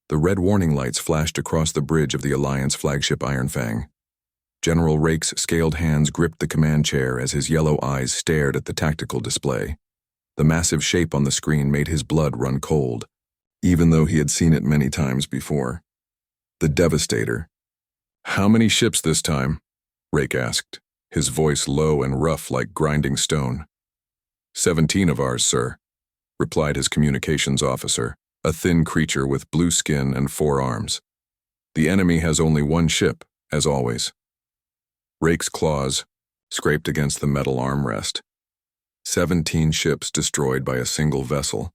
The red warning lights flashed across the bridge of the Alliance flagship Iron Fang. General Rake's scaled hands gripped the command chair as his yellow eyes stared at the tactical display. The massive shape on the screen made his blood run cold, even though he had seen it many times before. The Devastator. "How many ships this time?" Rake asked, his voice low and rough like grinding stone. 17 of ours, sir," replied his communications officer, a thin creature with blue skin and 4 arms. "The enemy has only 1 ship, as always." Rake's claws scraped against the metal armrest. 17 ships destroyed by a single vessel.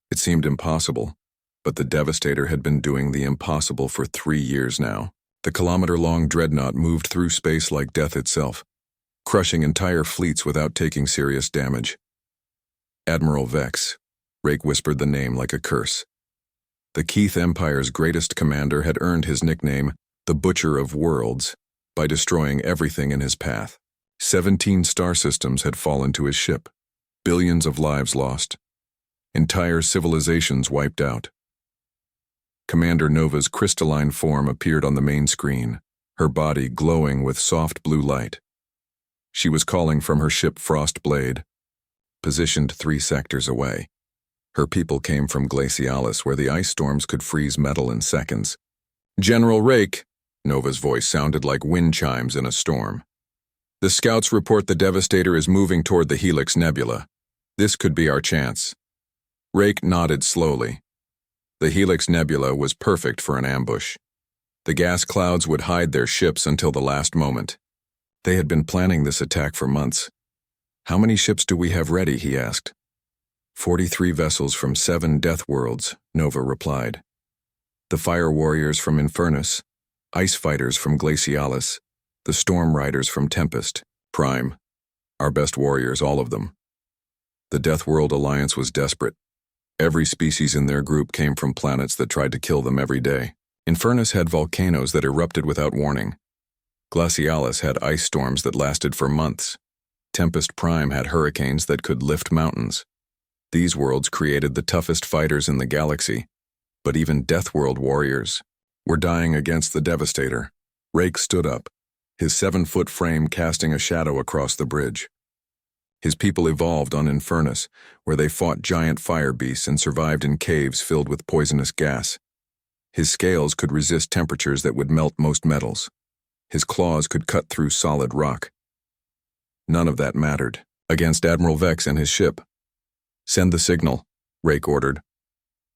It seemed impossible, but the Devastator had been doing the impossible for 3 years now. The kilometer-long dreadnought moved through space like death itself, crushing entire fleets without taking serious damage. Admiral Vex. Rake whispered the name like a curse. The Keith Empire's greatest commander had earned his nickname, the Butcher of Worlds, by destroying everything in his path. 17 star systems had fallen to his ship, billions of lives lost, entire civilizations wiped out. Commander Nova's crystalline form appeared on the main screen, her body glowing with soft blue light. She was calling from her ship Frostblade, positioned 3 sectors away. Her people came from Glacialis, where the ice storms could freeze metal in seconds. "General Rake," Nova's voice sounded like wind chimes in a storm. "The scouts report the Devastator is moving toward the Helix Nebula. This could be our chance." Rake nodded slowly. The Helix Nebula was perfect for an ambush. The gas clouds would hide their ships until the last moment. They had been planning this attack for months. "How many ships do we have ready?" he asked. 43 vessels from 7 Deathworlds, Nova replied. The Fire Warriors from Infernus, Ice Fighters from Glacialis, the Storm Riders from Tempest, Prime. Our best warriors, all of them. The Deathworld Alliance was desperate. Every species in their group came from planets that tried to kill them every day. Infernus had volcanoes that erupted without warning. Glacialis had ice storms that lasted for months. Tempest Prime had hurricanes that could lift mountains. These worlds created the toughest fighters in the galaxy, but even Deathworld warriors were dying against the Devastator. Rake stood up, his 7-foot frame casting a shadow across the bridge. His people evolved on Infernus, where they fought giant fire beasts and survived in caves filled with poisonous gas. His scales could resist temperatures that would melt most metals. His claws could cut through solid rock. None of that mattered against Admiral Vex and his ship. "Send the signal," Rake ordered.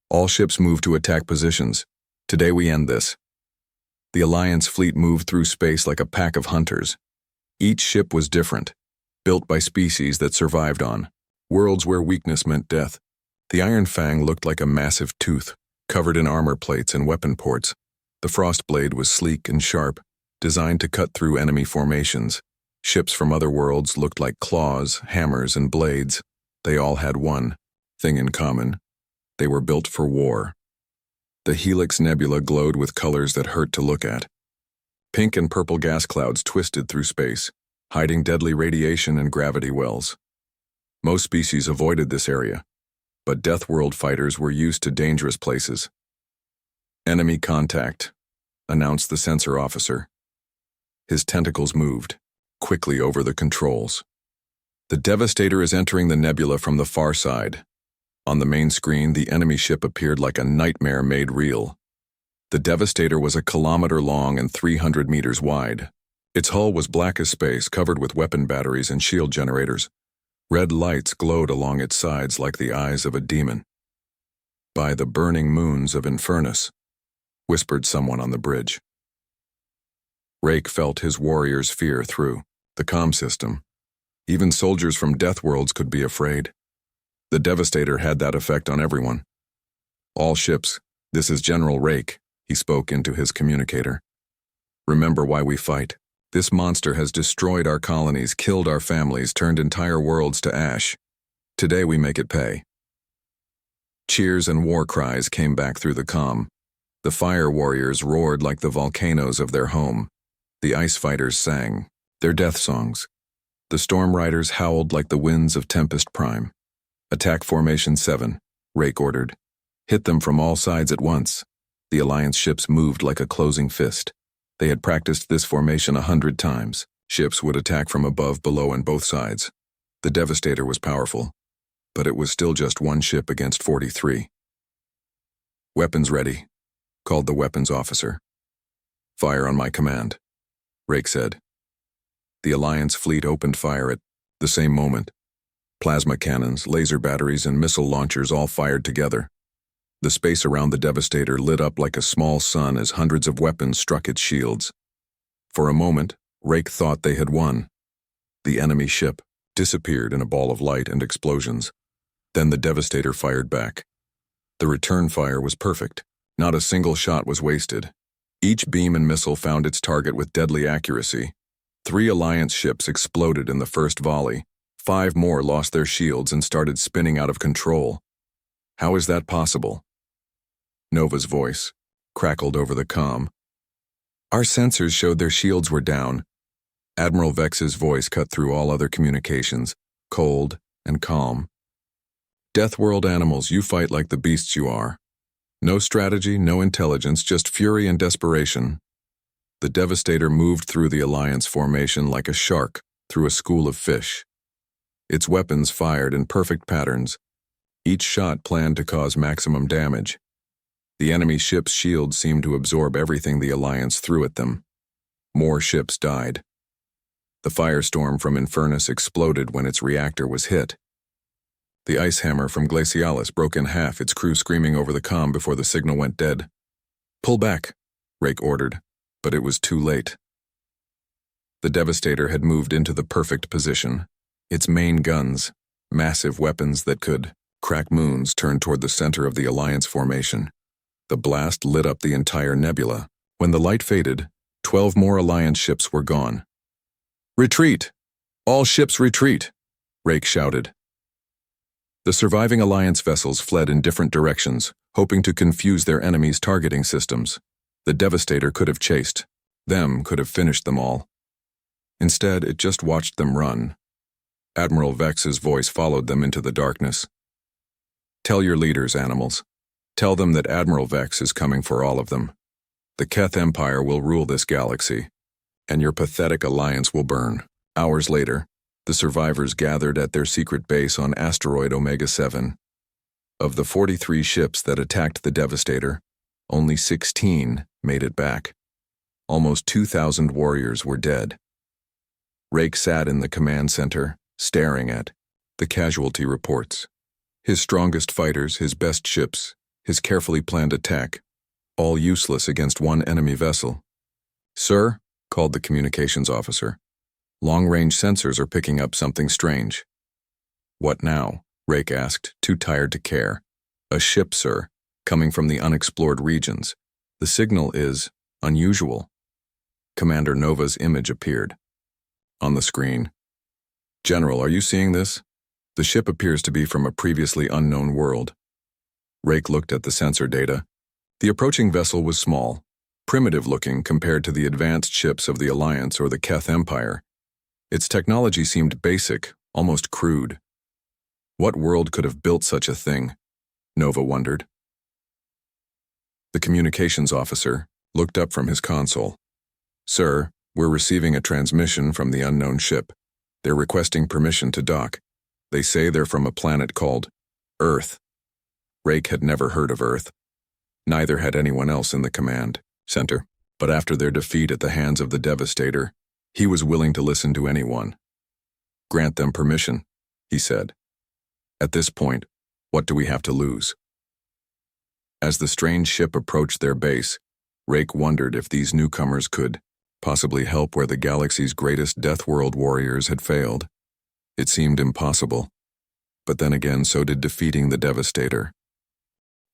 "All ships move to attack positions. Today we end this." The Alliance fleet moved through space like a pack of hunters. Each ship was different, built by species that survived on worlds where weakness meant death. The Iron Fang looked like a massive tooth, covered in armor plates and weapon ports. The Frostblade was sleek and sharp, designed to cut through enemy formations. Ships from other worlds looked like claws, hammers, and blades. They all had one thing in common. They were built for war. The Helix Nebula glowed with colors that hurt to look at. Pink and purple gas clouds twisted through space, hiding deadly radiation and gravity wells. Most species avoided this area, but Deathworld fighters were used to dangerous places. "Enemy contact," announced the sensor officer. His tentacles moved quickly over the controls. "The Devastator is entering the nebula from the far side." On the main screen, the enemy ship appeared like a nightmare made real. The Devastator was a kilometer long and 300 meters wide. Its hull was black as space, covered with weapon batteries and shield generators. Red lights glowed along its sides like the eyes of a demon. "By the burning moons of Infernus," whispered someone on the bridge. Rake felt his warriors' fear through the comm system. Even soldiers from Deathworlds could be afraid. The Devastator had that effect on everyone. "All ships, this is General Rake," he spoke into his communicator. "Remember why we fight. This monster has destroyed our colonies, killed our families, turned entire worlds to ash. Today we make it pay." Cheers and war cries came back through the comm. The Fire Warriors roared like the volcanoes of their home. The Ice Fighters sang their death songs. The Storm Riders howled like the winds of Tempest Prime. "Attack Formation 7, Rake ordered. "Hit them from all sides at once." The Alliance ships moved like a closing fist. They had practiced this formation 100 times. Ships would attack from above, below, and both sides. The Devastator was powerful, but it was still just one ship against 43. "Weapons ready," called the weapons officer. "Fire on my command," Rake said. The Alliance fleet opened fire at the same moment. Plasma cannons, laser batteries, and missile launchers all fired together. The space around the Devastator lit up like a small sun as hundreds of weapons struck its shields. For a moment, Rake thought they had won. The enemy ship disappeared in a ball of light and explosions. Then the Devastator fired back. The return fire was perfect. Not a single shot was wasted. Each beam and missile found its target with deadly accuracy. 3 Alliance ships exploded in the first volley. 5 more lost their shields and started spinning out of control. How is that possible? Nova's voice crackled over the comm. "Our sensors showed their shields were down." Admiral Vex's voice cut through all other communications, cold and calm. "Deathworld animals, you fight like the beasts you are. No strategy, no intelligence, just fury and desperation." The Devastator moved through the Alliance formation like a shark through a school of fish. Its weapons fired in perfect patterns, each shot planned to cause maximum damage. The enemy ship's shields seemed to absorb everything the Alliance threw at them. More ships died. The firestorm from Infernus exploded when its reactor was hit. The ice hammer from Glacialis broke in half, its crew screaming over the comm before the signal went dead. "Pull back," Rake ordered, but it was too late. The Devastator had moved into the perfect position. Its main guns, massive weapons that could crack moons, turned toward the center of the Alliance formation. The blast lit up the entire nebula. When the light faded, 12 more Alliance ships were gone. "Retreat! All ships retreat!" Rake shouted. The surviving Alliance vessels fled in different directions, hoping to confuse their enemies' targeting systems. The Devastator could have chased. Them could have finished them all. Instead, it just watched them run. Admiral Vex's voice followed them into the darkness. "Tell your leaders, animals. Tell them that Admiral Vex is coming for all of them. The Keth Empire will rule this galaxy, and your pathetic Alliance will burn." Hours later, the survivors gathered at their secret base on asteroid Omega-7. Of the 43 ships that attacked the Devastator, only 16 made it back. Almost 2,000 warriors were dead. Rake sat in the command center, staring at the casualty reports. His strongest fighters, his best ships, his carefully planned attack, all useless against one enemy vessel. "Sir," called the communications officer, "long-range sensors are picking up something strange." "What now?" Rake asked, too tired to care. "A ship, sir, coming from the unexplored regions. The signal is unusual." Commander Nova's image appeared on the screen. "General, are you seeing this? The ship appears to be from a previously unknown world." Rake looked at the sensor data. The approaching vessel was small, primitive-looking compared to the advanced ships of the Alliance or the Keth Empire. Its technology seemed basic, almost crude. What world could have built such a thing? Nova wondered. The communications officer looked up from his console. "Sir, we're receiving a transmission from the unknown ship. They're requesting permission to dock. They say they're from a planet called Earth." Rake had never heard of Earth. Neither had anyone else in the command center. But after their defeat at the hands of the Devastator, he was willing to listen to anyone. "Grant them permission," he said. "At this point, what do we have to lose?" As the strange ship approached their base, Rake wondered if these newcomers could possibly help where the galaxy's greatest Deathworld warriors had failed. It seemed impossible. But then again, so did defeating the Devastator.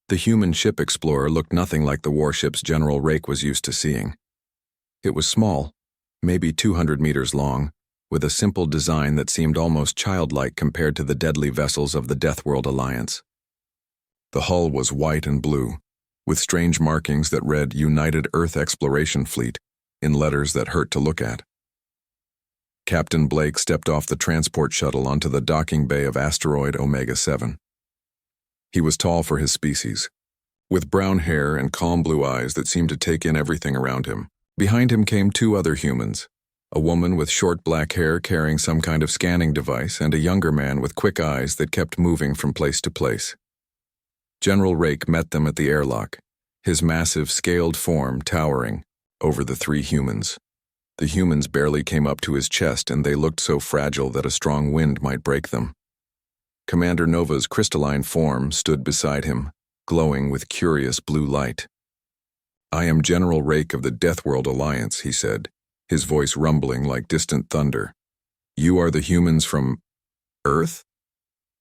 The human ship explorer looked nothing like the warships General Rake was used to seeing. It was small, maybe 200 meters long, with a simple design that seemed almost childlike compared to the deadly vessels of the Deathworld Alliance. The hull was white and blue, with strange markings that read United Earth Exploration Fleet in letters that hurt to look at. Captain Blake stepped off the transport shuttle onto the docking bay of asteroid Omega-7. He was tall for his species, with brown hair and calm blue eyes that seemed to take in everything around him. Behind him came two other humans, a woman with short black hair carrying some kind of scanning device and a younger man with quick eyes that kept moving from place to place. General Rake met them at the airlock, his massive, scaled form towering over the three humans. The humans barely came up to his chest, and they looked so fragile that a strong wind might break them. Commander Nova's crystalline form stood beside him, glowing with curious blue light. "I am General Rake of the Deathworld Alliance," he said, his voice rumbling like distant thunder. "You are the humans from Earth?"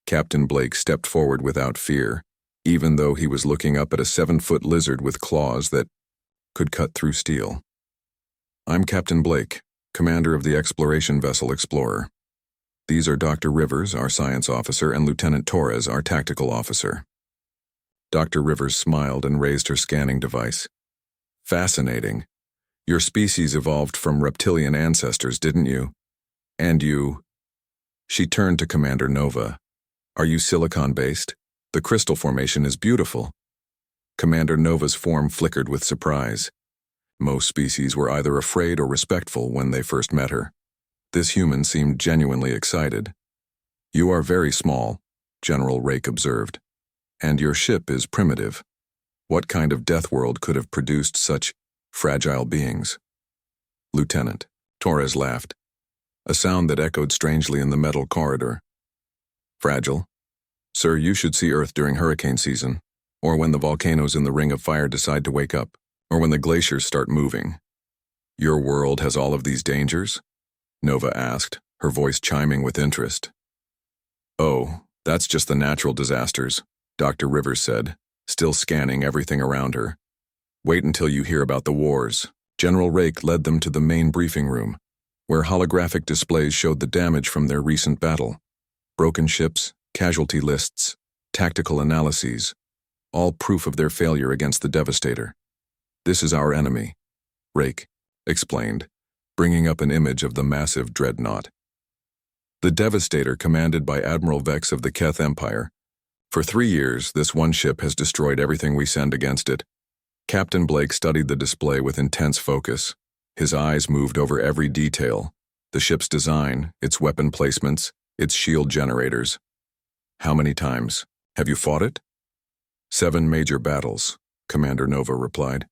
Captain Blake stepped forward without fear, even though he was looking up at a 7-foot lizard with claws that could cut through steel. "I'm Captain Blake, commander of the exploration vessel Explorer. These are Dr. Rivers, our science officer, and Lieutenant Torres, our tactical officer." Dr. Rivers smiled and raised her scanning device. "Fascinating. Your species evolved from reptilian ancestors, didn't you? And you..." She turned to Commander Nova. "Are you silicon-based? The crystal formation is beautiful." Commander Nova's form flickered with surprise. Most species were either afraid or respectful when they first met her. This human seemed genuinely excited. "You are very small," General Rake observed. "And your ship is primitive. What kind of Deathworld could have produced such fragile beings?" "Lieutenant," Torres laughed, a sound that echoed strangely in the metal corridor. "Fragile? Sir, you should see Earth during hurricane season, or when the volcanoes in the Ring of Fire decide to wake up, or when the glaciers start moving. Your world has all of these dangers?" Nova asked, her voice chiming with interest. "Oh, that's just the natural disasters," Dr. Rivers said, still scanning everything around her. "Wait until you hear about the wars." General Rake led them to the main briefing room, where holographic displays showed the damage from their recent battle. Broken ships, casualty lists, tactical analyses, all proof of their failure against the Devastator. "This is our enemy," Rake explained, bringing up an image of the massive dreadnought. "The Devastator, commanded by Admiral Vex of the Keth Empire. For 3 years, this one ship has destroyed everything we send against it." Captain Blake studied the display with intense focus. His eyes moved over every detail: the ship's design, its weapon placements, its shield generators. "How many times? Have you fought it?" "7 major battles," Commander Nova replied.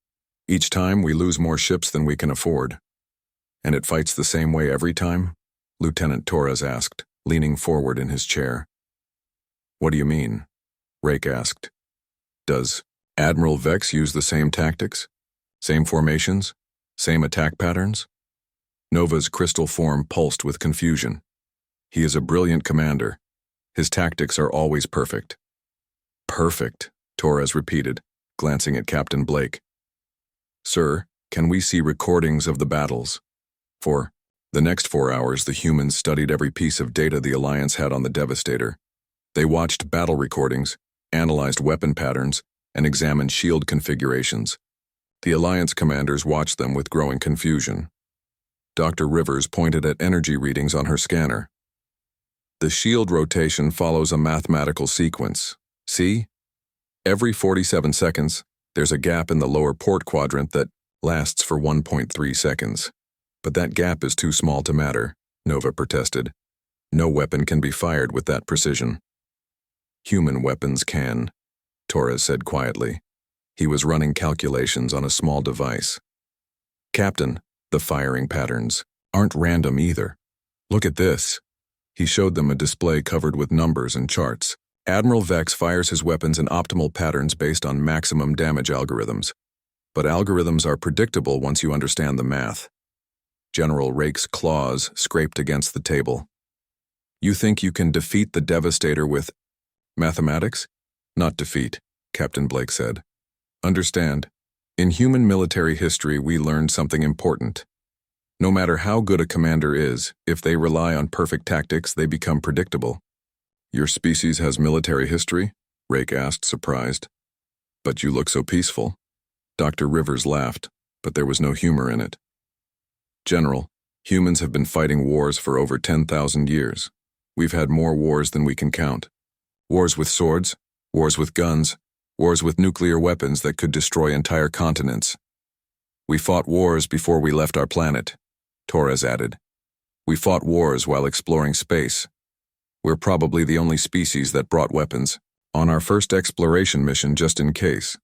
"Each time we lose more ships than we can afford." "And it fights the same way every time?" Lieutenant Torres asked, leaning forward in his chair. "What do you mean?" Rake asked. "Does Admiral Vex use the same tactics? Same formations? Same attack patterns?" Nova's crystal form pulsed with confusion. "He is a brilliant commander. His tactics are always perfect." "Perfect," Torres repeated, glancing at Captain Blake. "Sir, can we see recordings of the battles?" For the next 4 hours, the humans studied every piece of data the Alliance had on the Devastator. They watched battle recordings, analyzed weapon patterns, and examined shield configurations. The Alliance commanders watched them with growing confusion. Dr. Rivers pointed at energy readings on her scanner. "The shield rotation follows a mathematical sequence. See? Every 47 seconds, there's a gap in the lower port quadrant that lasts for 1.3 seconds. But that gap is too small to matter," Nova protested. "No weapon can be fired with that precision." "Human weapons can," Torres said quietly. He was running calculations on a small device. "Captain, the firing patterns aren't random either. Look at this." He showed them a display covered with numbers and charts. "Admiral Vex fires his weapons in optimal patterns based on maximum damage algorithms. But algorithms are predictable once you understand the math." General Rake's claws scraped against the table. "You think you can defeat the Devastator with mathematics?" "Not defeat," Captain Blake said. "Understand, in human military history we learned something important. No matter how good a commander is, if they rely on perfect tactics, they become predictable." "Your species has military history?" Rake asked, surprised. "But you look so peaceful." Dr. Rivers laughed, but there was no humor in it. "General, humans have been fighting wars for over 10,000 years. We've had more wars than we can count. Wars with swords, wars with guns, Wars with nuclear weapons that could destroy entire continents. We fought wars before we left our planet, Torres added. We fought wars while exploring space. We're probably the only species that brought weapons on our first exploration mission just in case.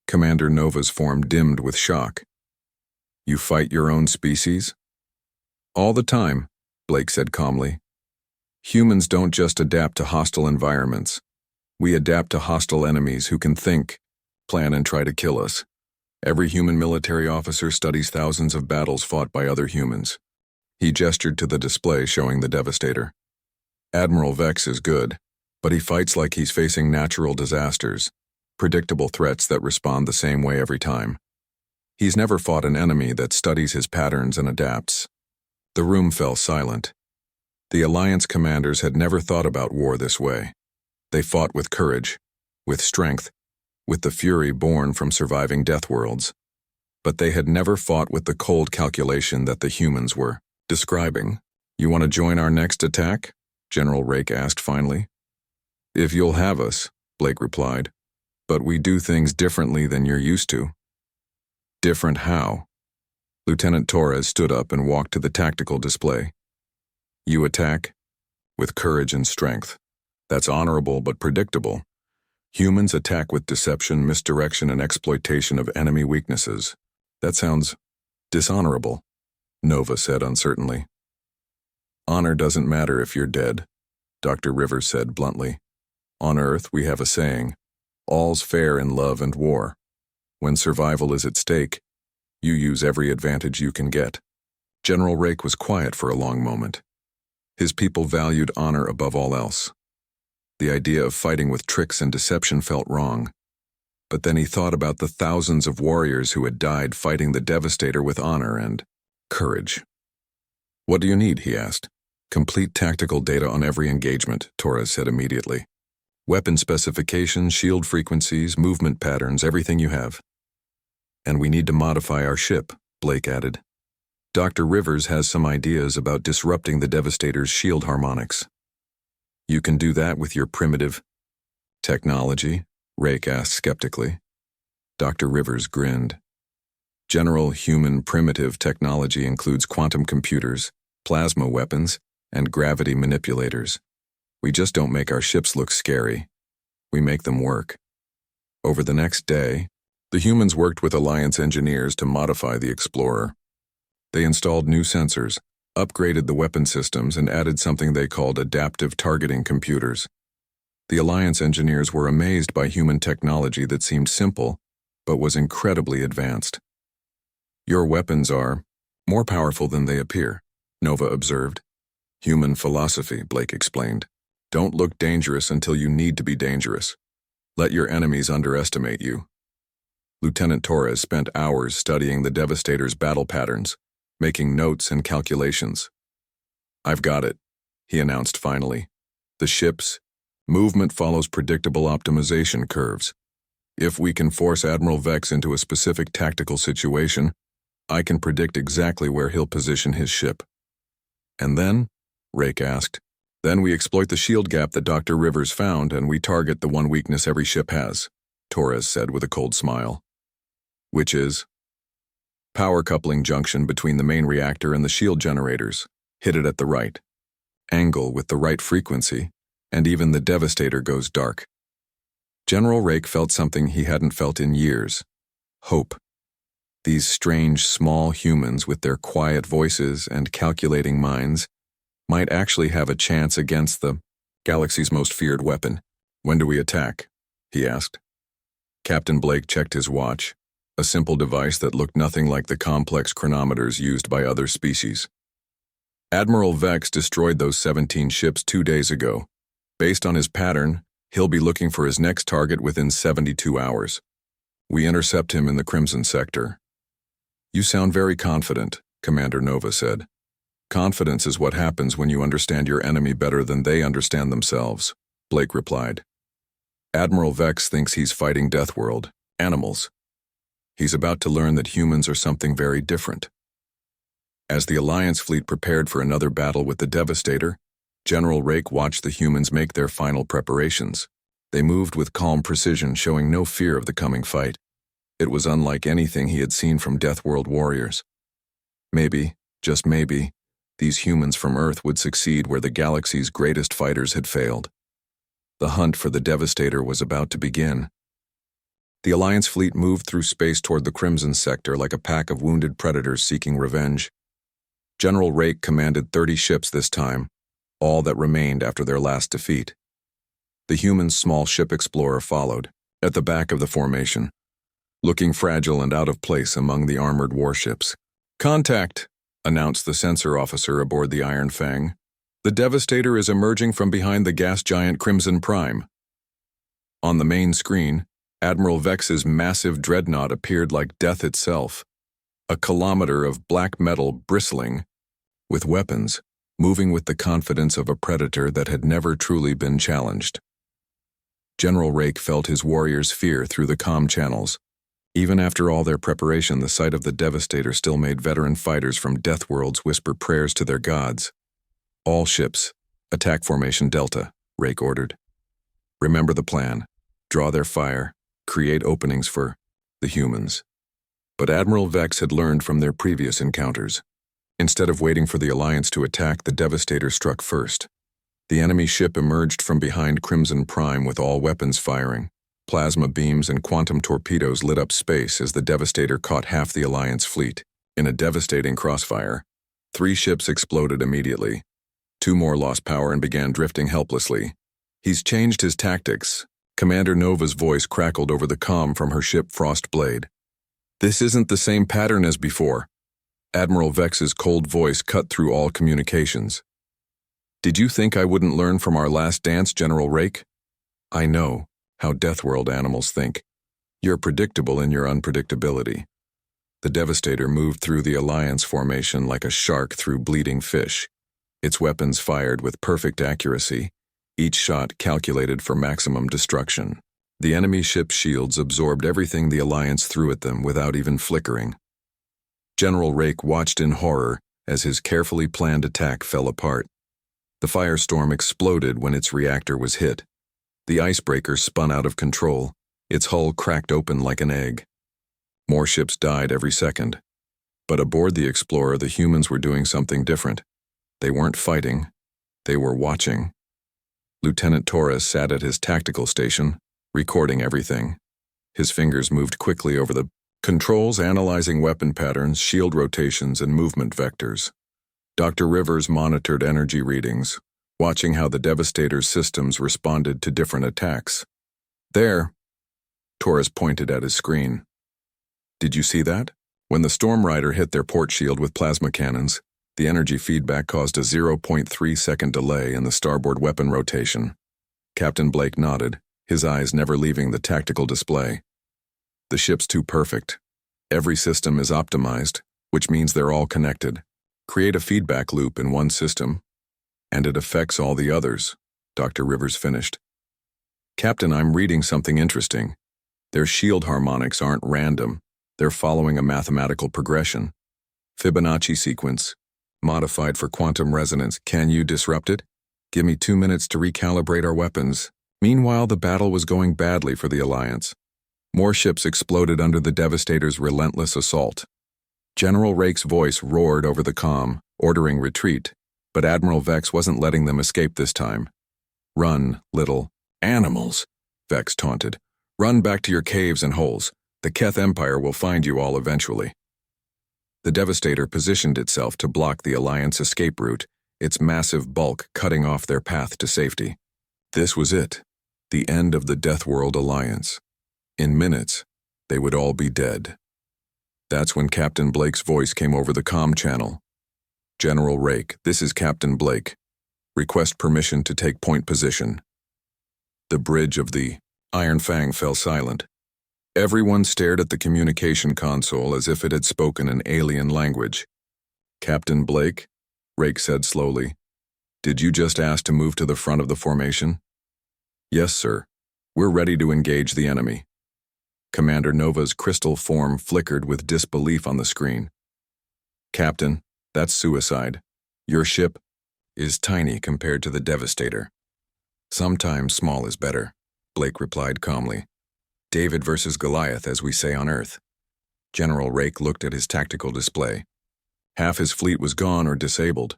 Commander Nova's form dimmed with shock. You fight your own species? All the time, Blake said calmly. Humans don't just adapt to hostile environments. We adapt to hostile enemies who can think, plan, and try to kill us. Every human military officer studies thousands of battles fought by other humans. He gestured to the display showing the Devastator. Admiral Vex is good, but he fights like he's facing natural disasters, predictable threats that respond the same way every time. He's never fought an enemy that studies his patterns and adapts. The room fell silent. The Alliance commanders had never thought about war this way. They fought with courage, with strength, with the fury born from surviving Deathworlds. But they had never fought with the cold calculation that the humans were describing. You want to join our next attack? General Rake asked finally. If you'll have us, Blake replied. But we do things differently than you're used to. Different how? Lieutenant Torres stood up and walked to the tactical display. You attack? With courage and strength. That's honorable but predictable. Humans attack with deception, misdirection, and exploitation of enemy weaknesses. That sounds dishonorable, Nova said uncertainly. Honor doesn't matter if you're dead, Dr. Rivers said bluntly. On Earth, we have a saying, all's fair in love and war. When survival is at stake, you use every advantage you can get. General Rake was quiet for a long moment. His people valued honor above all else. The idea of fighting with tricks and deception felt wrong. But then he thought about the thousands of warriors who had died fighting the Devastator with honor and courage. What do you need, he asked. Complete tactical data on every engagement, Torres said immediately. Weapon specifications, shield frequencies, movement patterns, everything you have. And we need to modify our ship, Blake added. Dr. Rivers has some ideas about disrupting the Devastator's shield harmonics. You can do that with your primitive technology? Rake asked skeptically. Dr. Rivers grinned. General human primitive technology includes quantum computers, plasma weapons, and gravity manipulators. We just don't make our ships look scary. We make them work. Over the next day, the humans worked with Alliance engineers to modify the Explorer. They installed new sensors, upgraded the weapon systems, and added something they called adaptive targeting computers. The Alliance engineers were amazed by human technology that seemed simple, but was incredibly advanced. Your weapons are more powerful than they appear, Nova observed. Human philosophy, Blake explained. Don't look dangerous until you need to be dangerous. Let your enemies underestimate you. Lieutenant Torres spent hours studying the Devastator's battle patterns, making notes and calculations. I've got it, he announced finally. The ship's movement follows predictable optimization curves. If we can force Admiral Vex into a specific tactical situation, I can predict exactly where he'll position his ship. And then? Rake asked. Then we exploit the shield gap that Dr. Rivers found and we target the one weakness every ship has, Torres said with a cold smile. Which is? Power coupling junction between the main reactor and the shield generators. Hit it at the right angle with the right frequency, and even the Devastator goes dark. General Rake felt something he hadn't felt in years. Hope. These strange, small humans with their quiet voices and calculating minds might actually have a chance against the galaxy's most feared weapon. When do we attack? He asked. Captain Blake checked his watch, a simple device that looked nothing like the complex chronometers used by other species. Admiral Vex destroyed those 17 ships 2 days ago. Based on his pattern, he'll be looking for his next target within 72 hours. We intercept him in the Crimson Sector. You sound very confident, Commander Nova said. Confidence is what happens when you understand your enemy better than they understand themselves, Blake replied. Admiral Vex thinks he's fighting Deathworld, animals. He's about to learn that humans are something very different. As the Alliance fleet prepared for another battle with the Devastator, General Rake watched the humans make their final preparations. They moved with calm precision, showing no fear of the coming fight. It was unlike anything he had seen from Deathworld warriors. Maybe, just maybe, these humans from Earth would succeed where the galaxy's greatest fighters had failed. The hunt for the Devastator was about to begin. The Alliance fleet moved through space toward the Crimson Sector like a pack of wounded predators seeking revenge. General Rake commanded 30 ships this time, all that remained after their last defeat. The humans' small ship Explorer followed, at the back of the formation, looking fragile and out of place among the armored warships. "Contact," announced the sensor officer aboard the Iron Fang. "The Devastator is emerging from behind the gas giant Crimson Prime." On the main screen, Admiral Vex's massive dreadnought appeared like death itself, a kilometer of black metal bristling with weapons, moving with the confidence of a predator that had never truly been challenged. General Rake felt his warriors' fear through the comm channels. Even after all their preparation, the sight of the Devastator still made veteran fighters from Deathworlds whisper prayers to their gods. "All ships, attack formation Delta," Rake ordered. "Remember the plan. Draw their fire, create openings for the humans." But Admiral Vex had learned from their previous encounters. Instead of waiting for the Alliance to attack, the Devastator struck first. The enemy ship emerged from behind Crimson Prime with all weapons firing. Plasma beams and quantum torpedoes lit up space as the Devastator caught half the Alliance fleet. In a devastating crossfire, 3 ships exploded immediately. 2 more lost power and began drifting helplessly. "He's changed his tactics." Commander Nova's voice crackled over the comm from her ship Frostblade. "This isn't the same pattern as before." Admiral Vex's cold voice cut through all communications. "Did you think I wouldn't learn from our last dance, General Rake? I know how Deathworld animals think. You're predictable in your unpredictability." The Devastator moved through the Alliance formation like a shark through bleeding fish. Its weapons fired with perfect accuracy, each shot calculated for maximum destruction. The enemy ship's shields absorbed everything the Alliance threw at them without even flickering. General Rake watched in horror as his carefully planned attack fell apart. The firestorm exploded when its reactor was hit. The icebreaker spun out of control, its hull cracked open like an egg. More ships died every second. But aboard the Explorer, the humans were doing something different. They weren't fighting, they were watching. Lieutenant Torres sat at his tactical station, recording everything. His fingers moved quickly over the controls, analyzing weapon patterns, shield rotations, and movement vectors. Dr. Rivers monitored energy readings, watching how the Devastator's systems responded to different attacks. "There," Torres pointed at his screen. "Did you see that? When the Storm Rider hit their port shield with plasma cannons, the energy feedback caused a 0.3-second delay in the starboard weapon rotation." Captain Blake nodded, his eyes never leaving the tactical display. "The ship's too perfect. Every system is optimized, which means they're all connected. Create a feedback loop in one system, and it affects all the others," Dr. Rivers finished. "Captain, I'm reading something interesting. Their shield harmonics aren't random. They're following a mathematical progression. Fibonacci sequence, modified for quantum resonance. Can you disrupt it? Give me 2 minutes to recalibrate our weapons." Meanwhile, the battle was going badly for the Alliance. More ships exploded under the Devastator's relentless assault. General Rake's voice roared over the comm, ordering retreat, but Admiral Vex wasn't letting them escape this time. "Run, little animals," Vex taunted. "Run back to your caves and holes. The Keth Empire will find you all eventually." The Devastator positioned itself to block the Alliance escape route, its massive bulk cutting off their path to safety. This was it, the end of the Deathworld Alliance. In minutes, they would all be dead. That's when Captain Blake's voice came over the comm channel. "General Rake, this is Captain Blake. Request permission to take point position." The bridge of the Iron Fang fell silent. Everyone stared at the communication console as if it had spoken an alien language. "Captain Blake," Rake said slowly, "did you just ask to move to the front of the formation?" "Yes, sir. We're ready to engage the enemy." Commander Nova's crystal form flickered with disbelief on the screen. "Captain, that's suicide. Your ship is tiny compared to the Devastator. Sometimes small is better." Blake replied calmly. David versus Goliath, as we say on Earth. General Rake looked at his tactical display. Half his fleet was gone or disabled.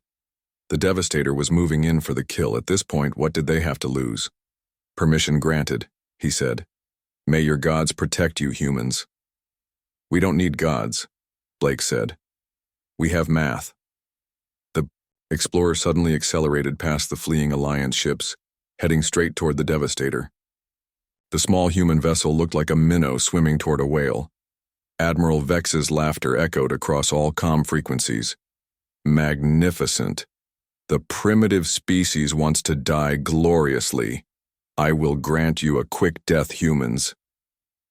The Devastator was moving in for the kill. At this point, what did they have to lose? Permission granted, he said. May your gods protect you, humans. We don't need gods, Blake said. We have math. The Explorer suddenly accelerated past the fleeing Alliance ships, heading straight toward the Devastator. The small human vessel looked like a minnow swimming toward a whale. Admiral Vex's laughter echoed across all comm frequencies. Magnificent. The primitive species wants to die gloriously. I will grant you a quick death, humans.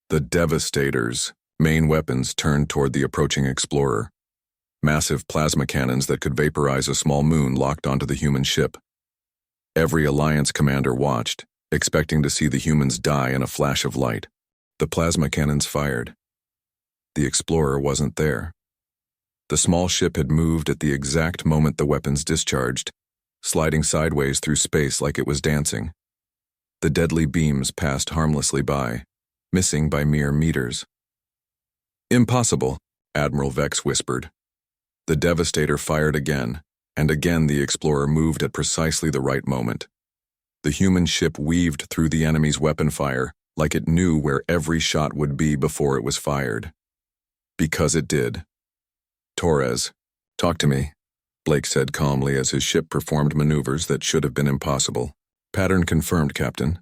The Devastator's main weapons turned toward the approaching Explorer. Massive plasma cannons that could vaporize a small moon locked onto the human ship. Every Alliance commander watched, expecting to see the humans die in a flash of light. The plasma cannons fired. The Explorer wasn't there. The small ship had moved at the exact moment the weapons discharged, sliding sideways through space like it was dancing. The deadly beams passed harmlessly by, missing by mere meters. Impossible, Admiral Vex whispered. The Devastator fired again, and again the Explorer moved at precisely the right moment. The human ship weaved through the enemy's weapon fire like it knew where every shot would be before it was fired. Because it did. Torres, talk to me, Blake said calmly as his ship performed maneuvers that should have been impossible. Pattern confirmed, Captain.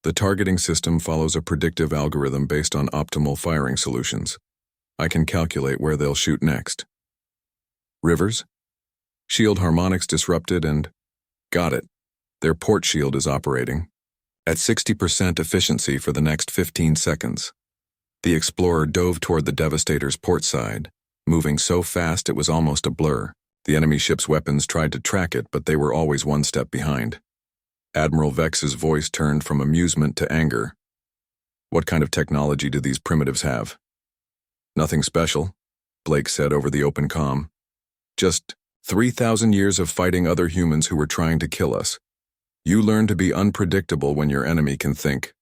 The targeting system follows a predictive algorithm based on optimal firing solutions. I can calculate where they'll shoot next. Rivers? Shield harmonics disrupted and... Got it. Their port shield is operating. At 60% efficiency for the next 15 seconds. The Explorer dove toward the Devastator's port side, moving so fast it was almost a blur. The enemy ship's weapons tried to track it, but they were always one step behind. Admiral Vex's voice turned from amusement to anger. What kind of technology do these primitives have? Nothing special, Blake said over the open comm. Just 3,000 years of fighting other humans who were trying to kill us. You learn to be unpredictable when your enemy can think.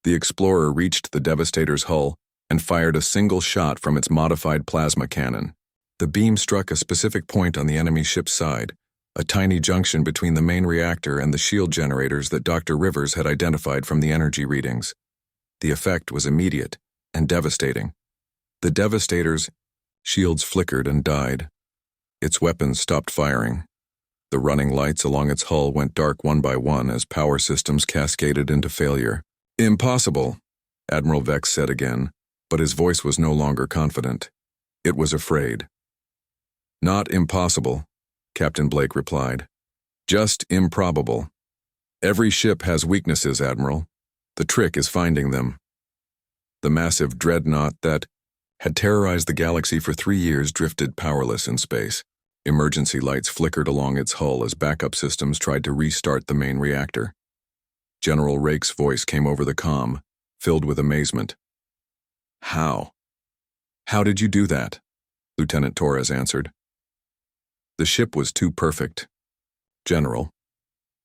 The Explorer reached the Devastator's hull and fired a single shot from its modified plasma cannon. The beam struck a specific point on the enemy ship's side, a tiny junction between the main reactor and the shield generators that Dr. Rivers had identified from the energy readings. The effect was immediate and devastating. The Devastator's shields flickered and died. Its weapons stopped firing. The running lights along its hull went dark one by one as power systems cascaded into failure. Impossible, Admiral Vex said again, but his voice was no longer confident. It was afraid. Not impossible, Captain Blake replied. Just improbable. Every ship has weaknesses, Admiral. The trick is finding them. The massive dreadnought that had terrorized the galaxy for 3 years drifted powerless in space. Emergency lights flickered along its hull as backup systems tried to restart the main reactor. General Rake's voice came over the comm, filled with amazement. How? How did you do that? Lieutenant Torres answered. The ship was too perfect. General,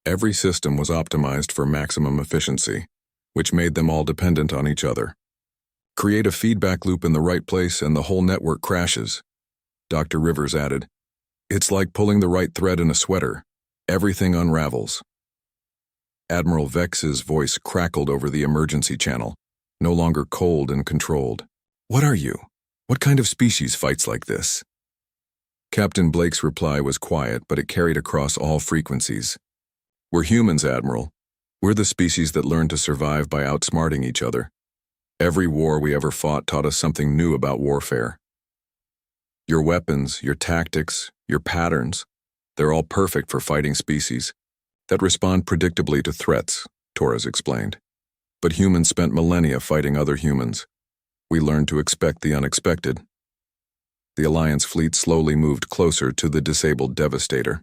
every system was optimized for maximum efficiency, which made them all dependent on each other. Create a feedback loop in the right place and the whole network crashes, Dr. Rivers added. It's like pulling the right thread in a sweater. Everything unravels. Admiral Vex's voice crackled over the emergency channel, no longer cold and controlled. What are you? What kind of species fights like this? Captain Blake's reply was quiet, but it carried across all frequencies. We're humans, Admiral. We're the species that learn to survive by outsmarting each other. Every war we ever fought taught us something new about warfare. Your weapons, your tactics, your patterns, they're all perfect for fighting species that respond predictably to threats, Torres explained. But humans spent millennia fighting other humans. We learned to expect the unexpected. The Alliance fleet slowly moved closer to the disabled Devastator.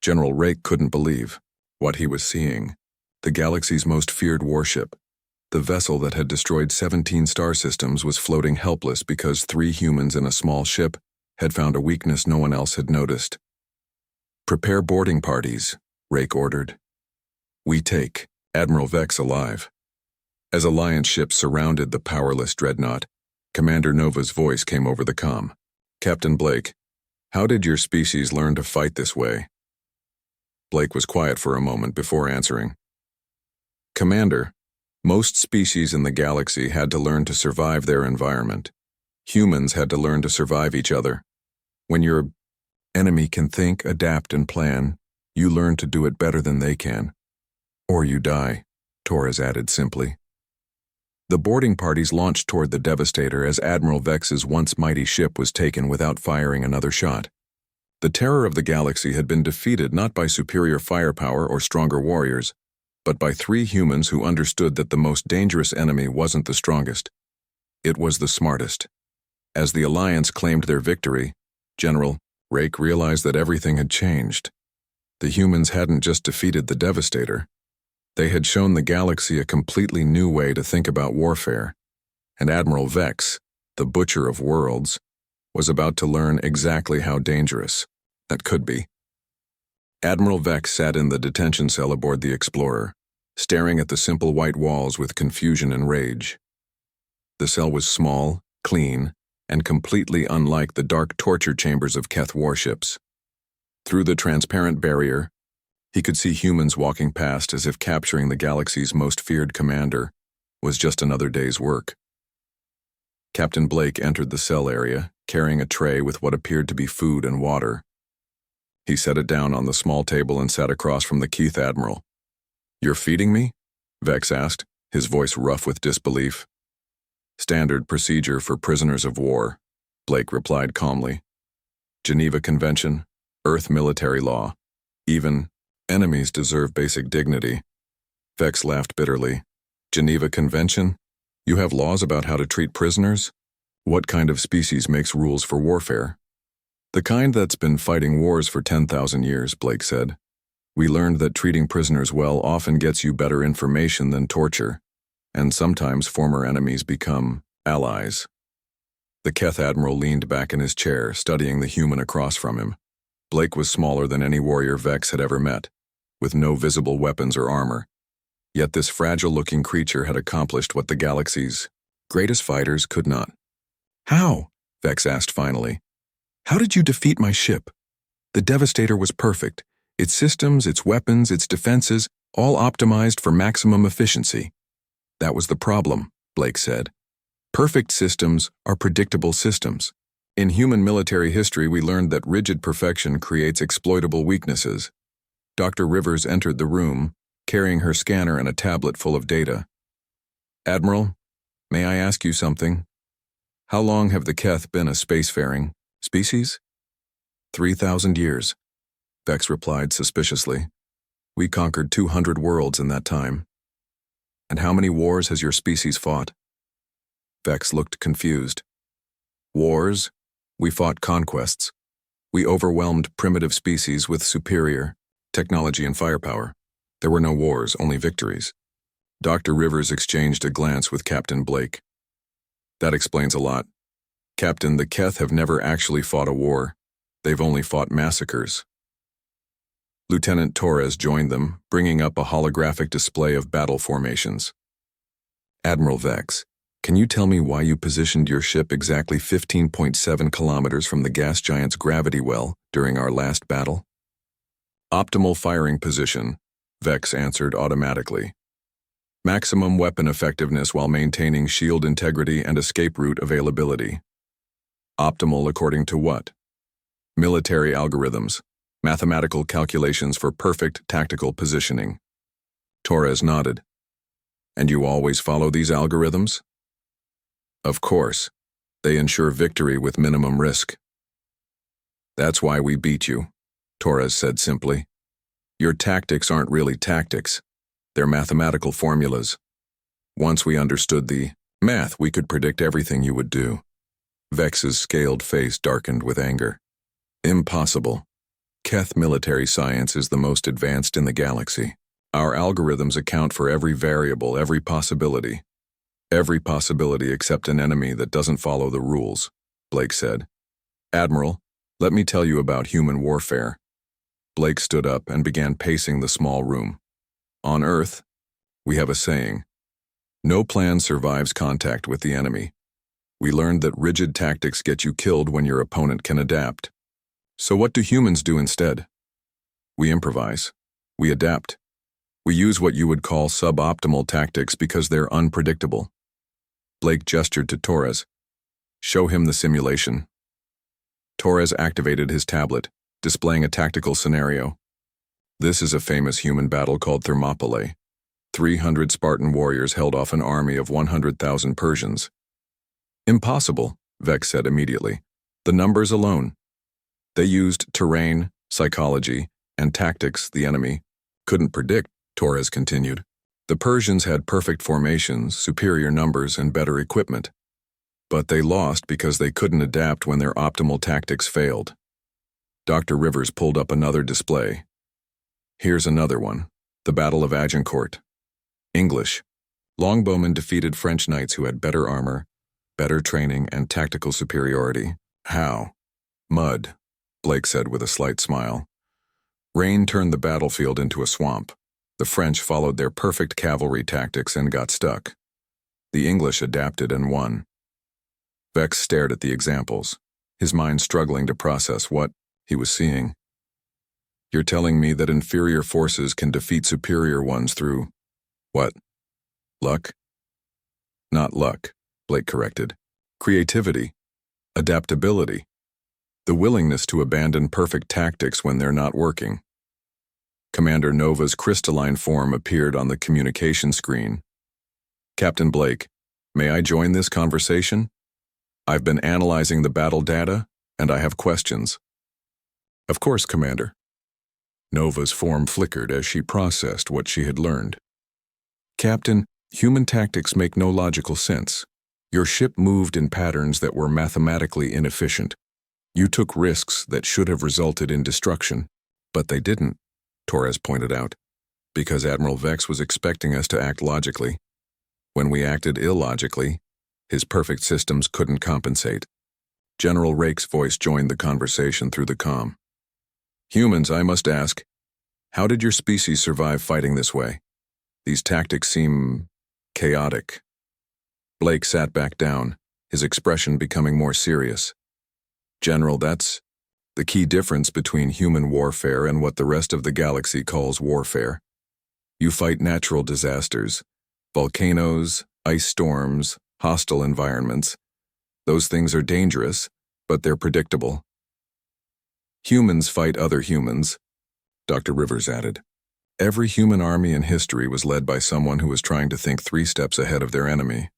General Rake couldn't believe what he was seeing. The galaxy's most feared warship, the vessel that had destroyed 17 star systems, was floating helpless because 3 humans in a small ship had found a weakness no one else had noticed. Prepare boarding parties, Rake ordered. We take Admiral Vex alive. As Alliance ships surrounded the powerless dreadnought, Commander Nova's voice came over the comm. Captain Blake, how did your species learn to fight this way? Blake was quiet for a moment before answering. Commander, most species in the galaxy had to learn to survive their environment. Humans had to learn to survive each other. When your enemy can think, adapt, and plan, you learn to do it better than they can. Or you die, Torres added simply. The boarding parties launched toward the Devastator as Admiral Vex's once mighty ship was taken without firing another shot. The terror of the galaxy had been defeated not by superior firepower or stronger warriors, but by 3 humans who understood that the most dangerous enemy wasn't the strongest. It was the smartest. As the Alliance claimed their victory, General Rake realized that everything had changed. The humans hadn't just defeated the Devastator. They had shown the galaxy a completely new way to think about warfare, and Admiral Vex, the Butcher of Worlds, was about to learn exactly how dangerous that could be. Admiral Vex sat in the detention cell aboard the Explorer, staring at the simple white walls with confusion and rage. The cell was small, clean, and completely unlike the dark torture chambers of Keth warships. Through the transparent barrier, he could see humans walking past as if capturing the galaxy's most feared commander was just another day's work. Captain Blake entered the cell area, carrying a tray with what appeared to be food and water. He set it down on the small table and sat across from the Keith Admiral. "You're feeding me?" Vex asked, his voice rough with disbelief. "Standard procedure for prisoners of war," Blake replied calmly. "Geneva Convention, Earth military law. Even enemies deserve basic dignity." Vex laughed bitterly. "Geneva Convention? You have laws about how to treat prisoners? What kind of species makes rules for warfare?" "The kind that's been fighting wars for 10,000 years, Blake said. "We learned that treating prisoners well often gets you better information than torture, and sometimes former enemies become allies." The Keth Admiral leaned back in his chair, studying the human across from him. Blake was smaller than any warrior Vex had ever met, with no visible weapons or armor. Yet this fragile-looking creature had accomplished what the galaxy's greatest fighters could not. "How?" Vex asked finally. "How did you defeat my ship? The Devastator was perfect. Its systems, its weapons, its defenses, all optimized for maximum efficiency." "That was the problem," Blake said. "Perfect systems are predictable systems. In human military history, we learned that rigid perfection creates exploitable weaknesses." Dr. Rivers entered the room, carrying her scanner and a tablet full of data. "Admiral, may I ask you something? How long have the Keth been a spacefaring species?" 3,000 years, Vex replied suspiciously. "We conquered 200 worlds in that time." "And how many wars has your species fought?" Vex looked confused. "Wars? We fought conquests. We overwhelmed primitive species with superior technology and firepower. There were no wars, only victories." Dr. Rivers exchanged a glance with Captain Blake. "That explains a lot. Captain, the Keth have never actually fought a war. They've only fought massacres." Lieutenant Torres joined them, bringing up a holographic display of battle formations. "Admiral Vex, can you tell me why you positioned your ship exactly 15.7 kilometers from the gas giant's gravity well during our last battle?" "Optimal firing position," Vex answered automatically. "Maximum weapon effectiveness while maintaining shield integrity and escape route availability." "Optimal according to what?" "Military algorithms, mathematical calculations for perfect tactical positioning." Torres nodded. "And you always follow these algorithms?" "Of course. They ensure victory with minimum risk." "That's why we beat you," Torres said simply. "Your tactics aren't really tactics. They're mathematical formulas. Once we understood the math, we could predict everything you would do." Vex's scaled face darkened with anger. "Impossible. Keth military science is the most advanced in the galaxy. Our algorithms account for every variable, every possibility. Every possibility except an enemy that doesn't follow the rules," Blake said. "Admiral, let me tell you about human warfare." Blake stood up and began pacing the small room. "On Earth, We have a saying, no plan survives contact with the enemy. We learned that rigid tactics get you killed when your opponent can adapt. So what do humans do instead? We improvise. We adapt. We use what you would call suboptimal tactics because they're unpredictable. Blake gestured to Torres. Show him the simulation. Torres activated his tablet, displaying a tactical scenario. This is a famous human battle called Thermopylae. 300 Spartan warriors held off an army of 100,000 Persians. Impossible, Vex said immediately. The numbers alone. They used terrain, psychology, and tactics the enemy couldn't predict, Torres continued. The Persians had perfect formations, superior numbers, and better equipment. But they lost because they couldn't adapt when their optimal tactics failed. Dr. Rivers pulled up another display. Here's another one, the Battle of Agincourt. English. Longbowmen defeated French knights who had better armor, better training, and tactical superiority. How? Mud, Blake said with a slight smile. Rain turned the battlefield into a swamp. The French followed their perfect cavalry tactics and got stuck. The English adapted and won. Vex stared at the examples, his mind struggling to process what he was seeing. You're telling me that inferior forces can defeat superior ones through, what? Luck? Not luck, Blake corrected. Creativity. Adaptability. The willingness to abandon perfect tactics when they're not working. Commander Nova's crystalline form appeared on the communication screen. Captain Blake, may I join this conversation? I've been analyzing the battle data, and I have questions. Of course, Commander. Nova's form flickered as she processed what she had learned. Captain, human tactics make no logical sense. Your ship moved in patterns that were mathematically inefficient. You took risks that should have resulted in destruction, but they didn't, Torres pointed out, because Admiral Vex was expecting us to act logically. When we acted illogically, his perfect systems couldn't compensate. General Rake's voice joined the conversation through the comm. Humans, I must ask, how did your species survive fighting this way? These tactics seem chaotic. Blake sat back down, his expression becoming more serious. General, that's the key difference between human warfare and what the rest of the galaxy calls warfare. You fight natural disasters, volcanoes, ice storms, hostile environments. Those things are dangerous, but they're predictable. Humans fight other humans, Dr. Rivers added. Every human army in history was led by someone who was trying to think 3 steps ahead of their enemy.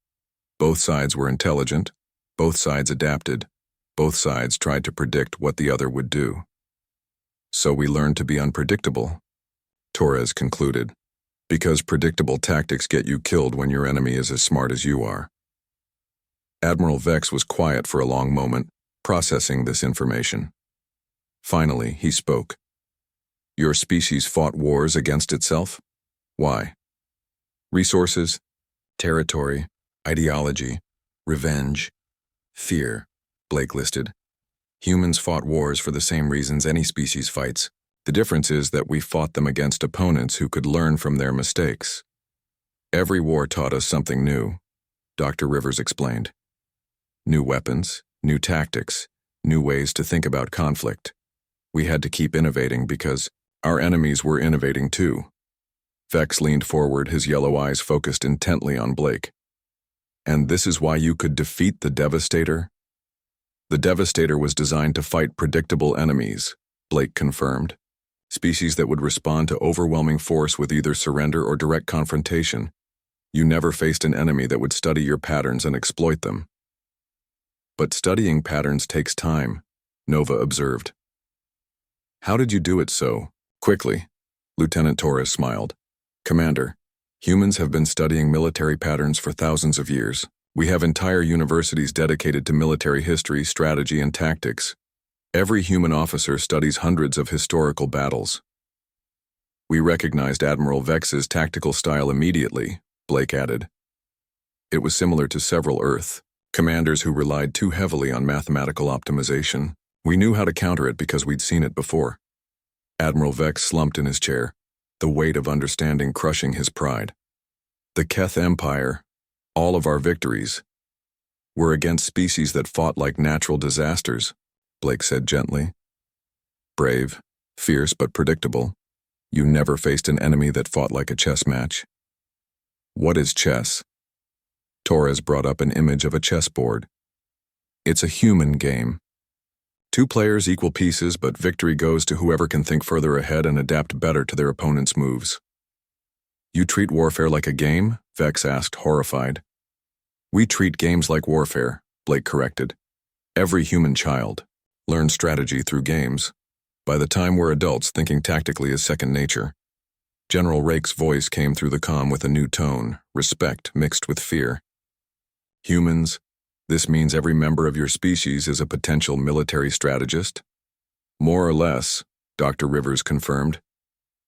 Both sides were intelligent, both sides adapted, both sides tried to predict what the other would do. So we learned to be unpredictable, Torres concluded, because predictable tactics get you killed when your enemy is as smart as you are. Admiral Vex was quiet for a long moment, processing this information. Finally, he spoke. Your species fought wars against itself? Why? Resources, territory, ideology, revenge, fear, Blake listed. Humans fought wars for the same reasons any species fights. The difference is that we fought them against opponents who could learn from their mistakes. Every war taught us something new, Dr. Rivers explained. New weapons, new tactics, new ways to think about conflict. We had to keep innovating because our enemies were innovating too. Vex leaned forward, his yellow eyes focused intently on Blake. And this is why you could defeat the Devastator? The Devastator was designed to fight predictable enemies, Blake confirmed. Species that would respond to overwhelming force with either surrender or direct confrontation. You never faced an enemy that would study your patterns and exploit them. But studying patterns takes time, Nova observed. How did you do it so quickly? Lieutenant Torres smiled. Commander, humans have been studying military patterns for thousands of years. We have entire universities dedicated to military history, strategy, and tactics. Every human officer studies hundreds of historical battles. We recognized Admiral Vex's tactical style immediately, Blake added. It was similar to several Earth commanders who relied too heavily on mathematical optimization. We knew how to counter it because we'd seen it before. Admiral Vex slumped in his chair, the weight of understanding crushing his pride. The Keth Empire, all of our victories, were against species that fought like natural disasters, Blake said gently. Brave, fierce but predictable, you never faced an enemy that fought like a chess match. What is chess? Torres brought up an image of a chessboard. It's a human game. 2 players equal pieces, but victory goes to whoever can think further ahead and adapt better to their opponent's moves. You treat warfare like a game? Vex asked, horrified. We treat games like warfare, Blake corrected. Every human child learns strategy through games. By the time we're adults, thinking tactically is second nature. General Rake's voice came through the comm with a new tone, respect mixed with fear. Humans, this means every member of your species is a potential military strategist? More or less, Dr. Rivers confirmed.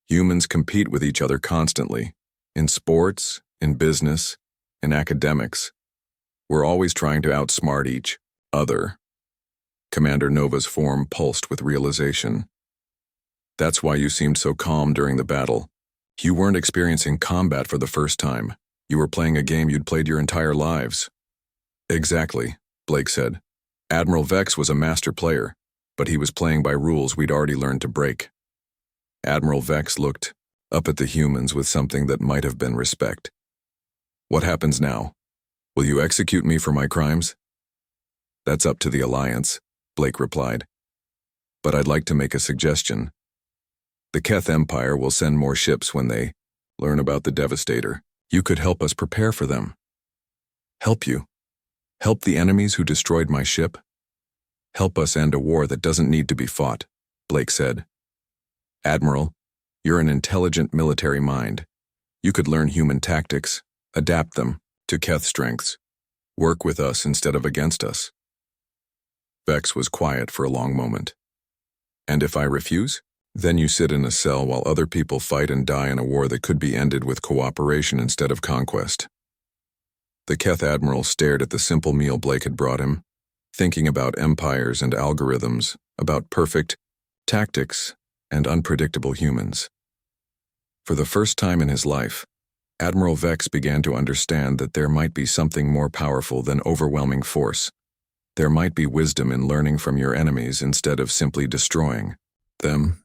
Humans compete with each other constantly, in sports, in business, in academics. We're always trying to outsmart each other. Commander Nova's form pulsed with realization. That's why you seemed so calm during the battle. You weren't experiencing combat for the first time. You were playing a game you'd played your entire lives. Exactly, Blake said. Admiral Vex was a master player, but he was playing by rules we'd already learned to break. Admiral Vex looked up at the humans with something that might have been respect. What happens now? Will you execute me for my crimes? That's up to the Alliance, Blake replied. But I'd like to make a suggestion. The Keth Empire will send more ships when they learn about the Devastator. You could help us prepare for them. Help you? Help the enemies who destroyed my ship? Help us end a war that doesn't need to be fought, Blake said. Admiral, you're an intelligent military mind. You could learn human tactics, adapt them to Keth strengths. Work with us instead of against us. Vex was quiet for a long moment. And if I refuse? Then you sit in a cell while other people fight and die in a war that could be ended with cooperation instead of conquest. The Keth Admiral stared at the simple meal Blake had brought him, thinking about empires and algorithms, about perfect tactics and unpredictable humans. For the first time in his life, Admiral Vex began to understand that there might be something more powerful than overwhelming force. There might be wisdom in learning from your enemies instead of simply destroying them.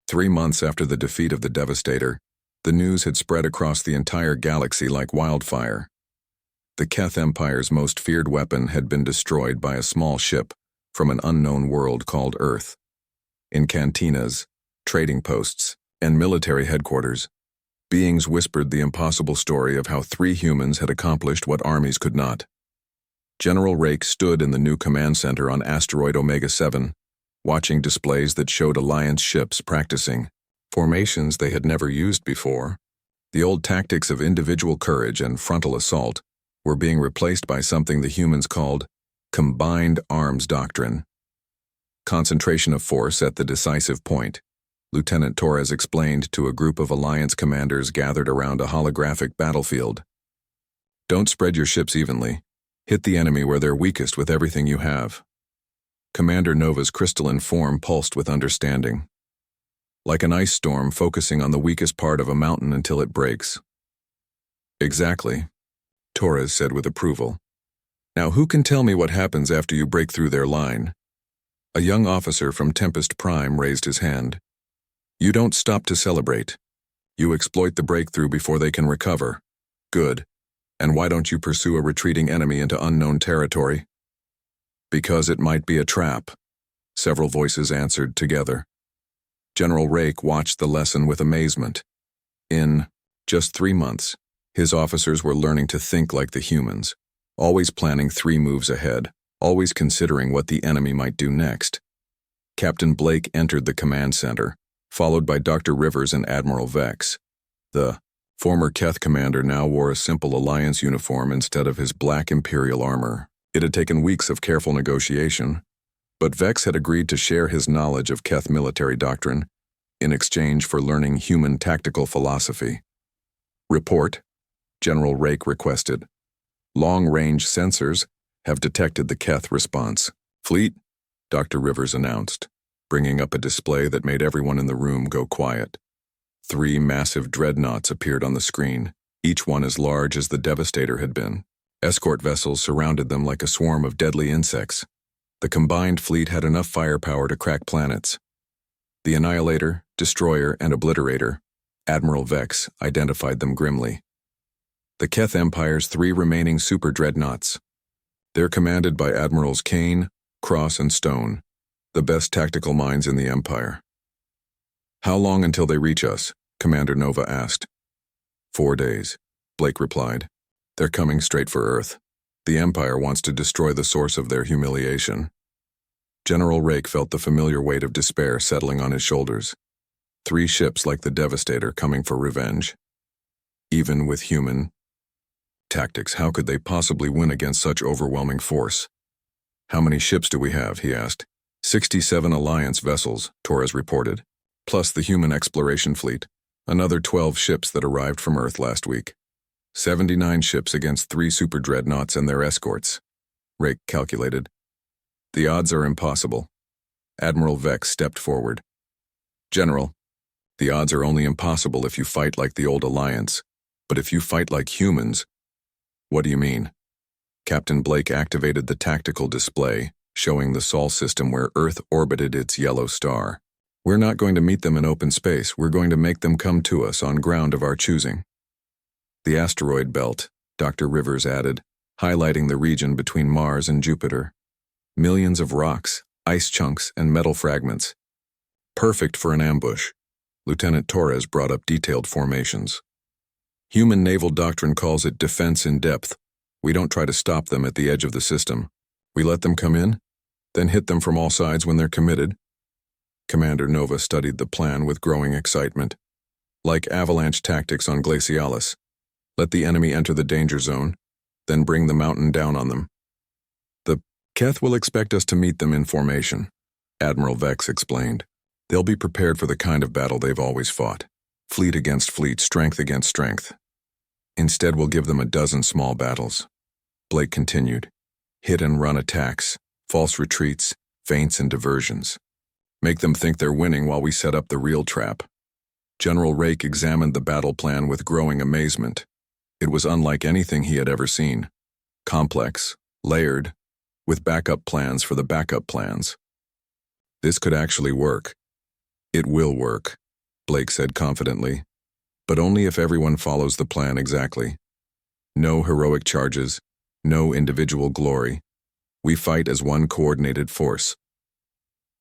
3 months after the defeat of the Devastator, the news had spread across the entire galaxy like wildfire. The Keth Empire's most feared weapon had been destroyed by a small ship from an unknown world called Earth. In cantinas, trading posts, and military headquarters, beings whispered the impossible story of how 3 humans had accomplished what armies could not. General Rake stood in the new command center on asteroid Omega-7, watching displays that showed Alliance ships practicing formations they had never used before. The old tactics of individual courage and frontal assault were being replaced by something the humans called combined arms doctrine. Concentration of force at the decisive point, Lieutenant Torres explained to a group of Alliance commanders gathered around a holographic battlefield. Don't spread your ships evenly. Hit the enemy where they're weakest with everything you have. Commander Nova's crystalline form pulsed with understanding. Like an ice storm focusing on the weakest part of a mountain until it breaks. Exactly, Torres said with approval. Now who can tell me what happens after you break through their line? A young officer from Tempest Prime raised his hand. You don't stop to celebrate. You exploit the breakthrough before they can recover. Good. And why don't you pursue a retreating enemy into unknown territory? Because it might be a trap, several voices answered together. General Rake watched the lesson with amazement. In just 3 months, his officers were learning to think like the humans, always planning 3 moves ahead, always considering what the enemy might do next. Captain Blake entered the command center, followed by Dr. Rivers and Admiral Vex. The former Keth commander now wore a simple Alliance uniform instead of his black Imperial armor. It had taken weeks of careful negotiation, but Vex had agreed to share his knowledge of Keth military doctrine in exchange for learning human tactical philosophy. Report, General Rake requested. Long-range sensors have detected the Keth response. Fleet, Dr. Rivers announced, bringing up a display that made everyone in the room go quiet. 3 massive dreadnoughts appeared on the screen, each one as large as the Devastator had been. Escort vessels surrounded them like a swarm of deadly insects. The combined fleet had enough firepower to crack planets. The Annihilator, Destroyer, and Obliterator, Admiral Vex, identified them grimly. The Keth Empire's 3 remaining super dreadnoughts. They're commanded by Admirals Kane, Cross, and Stone, the best tactical minds in the Empire. "How long until they reach us?" Commander Nova asked. 4 days, Blake replied. "They're coming straight for Earth. The Empire wants to destroy the source of their humiliation." General Rake felt the familiar weight of despair settling on his shoulders. 3 ships like the Devastator coming for revenge. Even with human tactics, how could they possibly win against such overwhelming force? "How many ships do we have?" he asked. 67 Alliance vessels, Torres reported, plus the human exploration fleet, another 12 ships that arrived from Earth last week. 79 ships against 3 super dreadnoughts and their escorts, Rake calculated. "The odds are impossible." Admiral Vex stepped forward. "General, the odds are only impossible if you fight like the old Alliance, but if you fight like humans..." "What do you mean?" Captain Blake activated the tactical display, showing the Sol system where Earth orbited its yellow star. "We're not going to meet them in open space, we're going to make them come to us on ground of our choosing." "The asteroid belt," Dr. Rivers added, highlighting the region between Mars and Jupiter. "Millions of rocks, ice chunks, and metal fragments. Perfect for an ambush." Lieutenant Torres brought up detailed formations. "Human naval doctrine calls it defense in depth. We don't try to stop them at the edge of the system. We let them come in, then hit them from all sides when they're committed." Commander Nova studied the plan with growing excitement. "Like avalanche tactics on Glacialis. Let the enemy enter the danger zone, then bring the mountain down on them. The Keth will expect us to meet them in formation," Admiral Vex explained. "They'll be prepared for the kind of battle they've always fought. Fleet against fleet, strength against strength. Instead, we'll give them a dozen small battles." Blake continued. "Hit-and-run attacks, false retreats, feints, and diversions. Make them think they're winning while we set up the real trap." General Rake examined the battle plan with growing amazement. It was unlike anything he had ever seen. Complex, layered, with backup plans for the backup plans. "This could actually work." "It will work," Blake said confidently, "but only if everyone follows the plan exactly. No heroic charges, no individual glory. We fight as one coordinated force."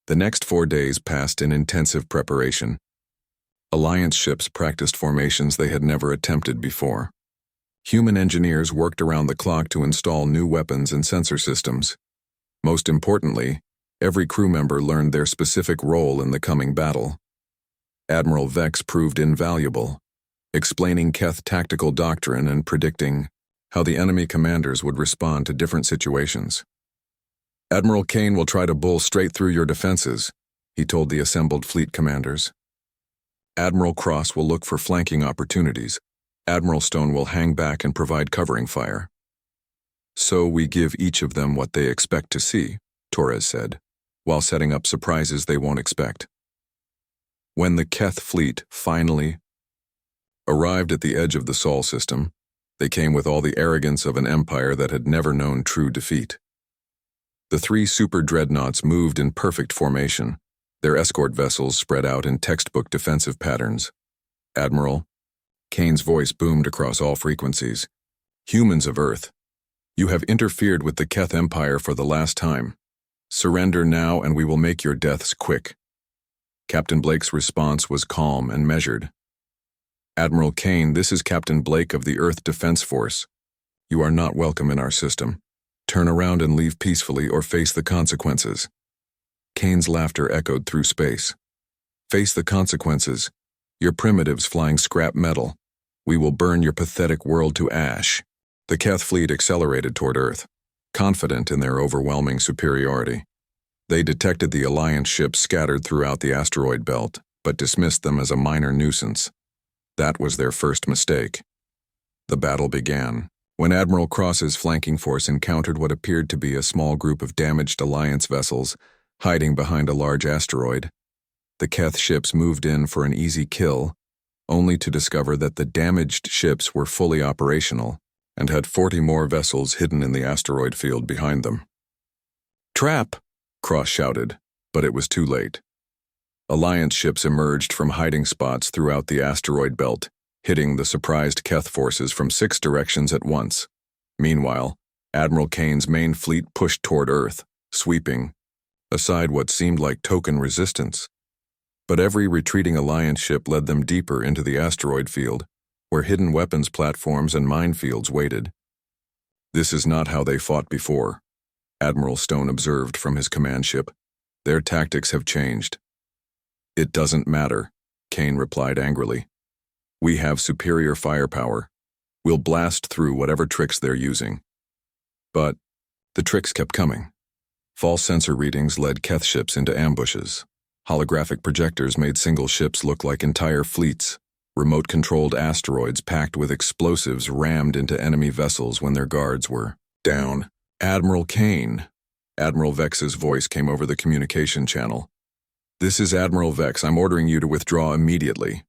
The next 4 days passed in intensive preparation. Alliance ships practiced formations they had never attempted before. Human engineers worked around the clock to install new weapons and sensor systems. Most importantly, every crew member learned their specific role in the coming battle. Admiral Vex proved invaluable, explaining Keth tactical doctrine and predicting how the enemy commanders would respond to different situations. "Admiral Kane will try to bull straight through your defenses," he told the assembled fleet commanders. "Admiral Cross will look for flanking opportunities. Admiral Stone will hang back and provide covering fire." "So we give each of them what they expect to see," Torres said, while setting up surprises they won't expect. When the Keth fleet finally arrived at the edge of the Sol system, they came with all the arrogance of an empire that had never known true defeat. The 3 super dreadnoughts moved in perfect formation, their escort vessels spread out in textbook defensive patterns. "Admiral," Kane's voice boomed across all frequencies, "humans of Earth, you have interfered with the Keth Empire for the last time. Surrender now and we will make your deaths quick." Captain Blake's response was calm and measured. "Admiral Kane, this is Captain Blake of the Earth Defense Force. You are not welcome in our system. Turn around and leave peacefully or face the consequences." Kane's laughter echoed through space. "Face the consequences. You're primitives flying scrap metal. We will burn your pathetic world to ash." The Keth fleet accelerated toward Earth, confident in their overwhelming superiority. They detected the Alliance ships scattered throughout the asteroid belt, but dismissed them as a minor nuisance. That was their first mistake. The battle began. When Admiral Cross's flanking force encountered what appeared to be a small group of damaged Alliance vessels hiding behind a large asteroid, the Keth ships moved in for an easy kill, only to discover that the damaged ships were fully operational and had 40 more vessels hidden in the asteroid field behind them. "Trap!" Cross shouted, but it was too late. Alliance ships emerged from hiding spots throughout the asteroid belt, hitting the surprised Keth forces from 6 directions at once. Meanwhile, Admiral Kane's main fleet pushed toward Earth, sweeping aside what seemed like token resistance. But every retreating Alliance ship led them deeper into the asteroid field, where hidden weapons platforms and minefields waited. "This is not how they fought before," Admiral Stone observed from his command ship. "Their tactics have changed." "It doesn't matter," Kane replied angrily. "We have superior firepower. We'll blast through whatever tricks they're using." But the tricks kept coming. False sensor readings led Keth ships into ambushes. Holographic projectors made single ships look like entire fleets. Remote-controlled asteroids packed with explosives rammed into enemy vessels when their guards were down. "Admiral Kane." Admiral Vex's voice came over the communication channel. "This is Admiral Vex. I'm ordering you to withdraw immediately."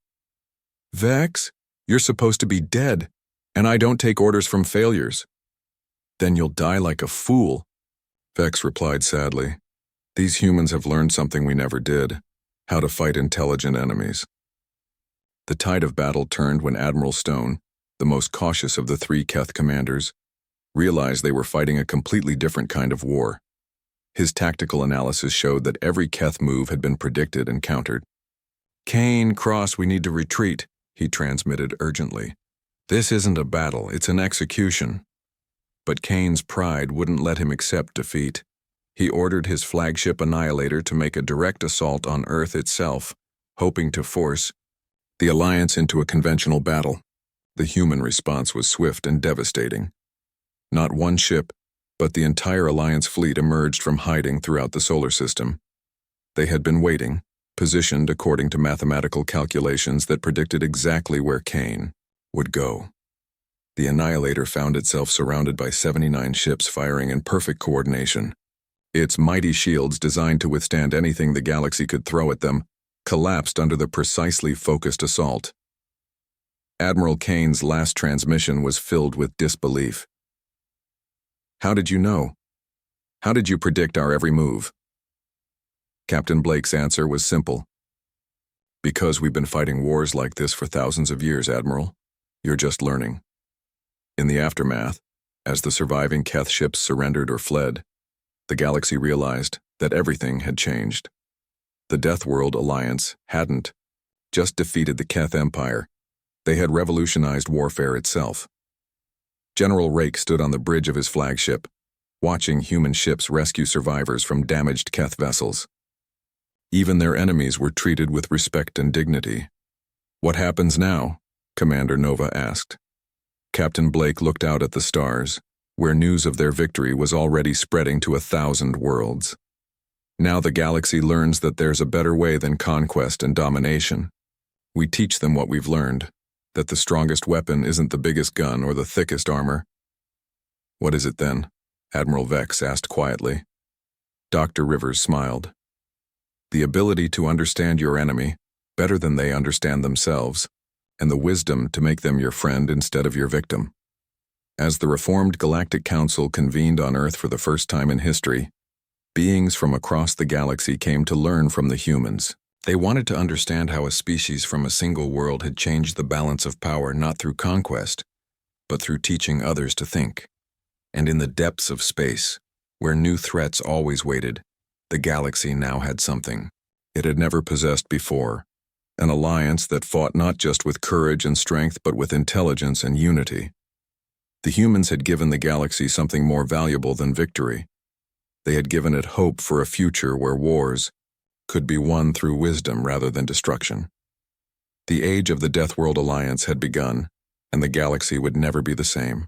"Vex? You're supposed to be dead, and I don't take orders from failures." "Then you'll die like a fool," Vex replied sadly. "These humans have learned something we never did: how to fight intelligent enemies." The tide of battle turned when Admiral Stone, the most cautious of the 3 Keth commanders, realized they were fighting a completely different kind of war. His tactical analysis showed that every Keth move had been predicted and countered. "Kane, Cross, we need to retreat," he transmitted urgently. "This isn't a battle, it's an execution." But Kane's pride wouldn't let him accept defeat. He ordered his flagship Annihilator to make a direct assault on Earth itself, hoping to force the Alliance into a conventional battle. The human response was swift and devastating. Not one ship, but the entire Alliance fleet emerged from hiding throughout the solar system. They had been waiting, positioned according to mathematical calculations that predicted exactly where Kane would go. The Annihilator found itself surrounded by 79 ships firing in perfect coordination. Its mighty shields, designed to withstand anything the galaxy could throw at them, collapsed under the precisely focused assault. Admiral Kane's last transmission was filled with disbelief. "How did you know? How did you predict our every move?" Captain Blake's answer was simple. "Because we've been fighting wars like this for thousands of years, Admiral. You're just learning." In the aftermath, as the surviving Keth ships surrendered or fled, the galaxy realized that everything had changed. The Deathworld Alliance hadn't just defeated the Keth Empire, they had revolutionized warfare itself. General Rake stood on the bridge of his flagship, watching human ships rescue survivors from damaged Keth vessels. Even their enemies were treated with respect and dignity. "What happens now?" Commander Nova asked. Captain Blake looked out at the stars, where news of their victory was already spreading to 1,000 worlds. "Now the galaxy learns that there's a better way than conquest and domination. We teach them what we've learned, that the strongest weapon isn't the biggest gun or the thickest armor." "What is it then?" Admiral Vex asked quietly. Dr. Rivers smiled. "The ability to understand your enemy better than they understand themselves, and the wisdom to make them your friend instead of your victim." As the reformed Galactic Council convened on Earth for the first time in history, beings from across the galaxy came to learn from the humans. They wanted to understand how a species from a single world had changed the balance of power not through conquest, but through teaching others to think. And in the depths of space, where new threats always waited, the galaxy now had something it had never possessed before: an alliance that fought not just with courage and strength but with intelligence and unity. The humans had given the galaxy something more valuable than victory. They had given it hope for a future where wars could be won through wisdom rather than destruction. The age of the Deathworld Alliance had begun, and the galaxy would never be the same.